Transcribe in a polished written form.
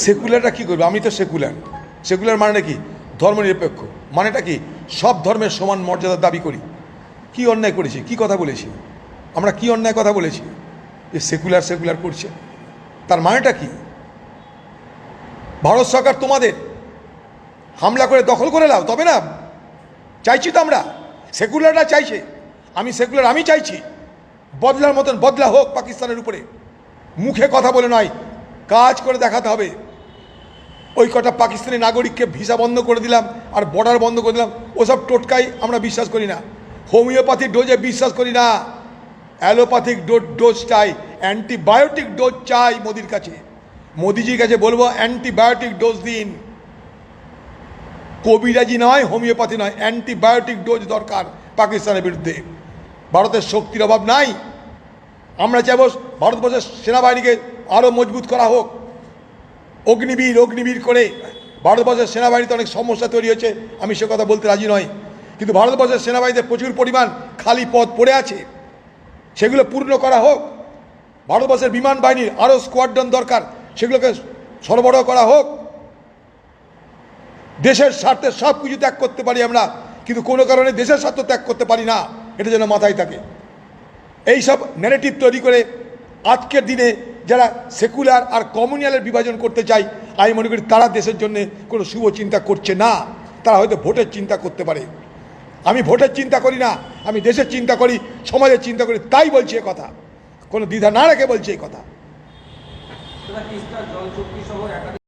সেকুলারটা কী করবে? আমি তো সেকুলার। সেকুলার মানে কি? ধর্মনিরপেক্ষ। মানেটা কি? সব ধর্মের সমান মর্যাদার দাবি করি। কি অন্যায় করেছি? কি কথা বলেছি আমরা? কি অন্যায় কথা বলেছি যে সেকুলার সেকুলার করছে? তার মানেটা কি? ভারত সরকার তোমাদের হামলা করে দখল করে নাও, তবে না? চাইছি তো আমরা, সেকুলাররা চাইছে। আমি সেকুলার, আমি চাইছি বদলার মতন বদলা হোক পাকিস্তানের উপরে। মুখে কথা বলে নয়, কাজ করে দেখাতে হবে। ওই কটা পাকিস্তানি নাগরিককে ভিসা বন্ধ করে দিলাম আর বর্ডার বন্ধ করে দিলাম, ওসব টোটকাই আমরা বিশ্বাস করি না। হোমিওপ্যাথিক ডোজে বিশ্বাস করি না। অ্যালোপ্যাথিক ডোজ চাই, অ্যান্টিবায়োটিক ডোজ চাই মোদির কাছে। মোদিজির কাছে বলবো অ্যান্টিবায়োটিক ডোজ দিন। কবিরাজি নয়, হোমিওপ্যাথি নয়, অ্যান্টিবায়োটিক ডোজ দরকার পাকিস্তানের বিরুদ্ধে। ভারতের শক্তির অভাব নাই। আমরা চাইব ভারতবর্ষের সেনাবাহিনীকে আরও মজবুত করা হোক। অগ্নিবীর করে ভারতবর্ষের সেনাবাহিনীতে অনেক সমস্যা তৈরি হয়েছে, আমি সে কথা বলতে রাজি নয়। কিন্তু ভারতবর্ষের সেনাবাহিনীতে প্রচুর পরিমাণ খালি পদ পড়ে আছে, সেগুলো পূর্ণ করা হোক। ভারতবর্ষের বিমান বাহিনীর আরও স্কোয়াড্রন দরকার, সেগুলোকে সরবরাহ করা হোক। দেশের স্বার্থে সব কিছু ত্যাগ করতে পারি আমরা, কিন্তু কোনো কারণে দেশের স্বার্থ ত্যাগ করতে পারি না, এটা যেন মাথায় থাকে। এইসব ন্যারেটিভ তৈরি করে আজকের দিনে যারা সেকুলার আর কমিউনালের বিভাজন করতে চায়, আমি মনে করি তারা দেশের জন্য কোনো শুভ চিন্তা করছে না। তারা হয়তো ভোটের চিন্তা করতে পারে। আমি ভোটের চিন্তা করি না, আমি দেশের চিন্তা করি, সমাজের চিন্তা করি, তাই বলছি এ কথা। কোনো দ্বিধা না রেখে বলছি এই কথা।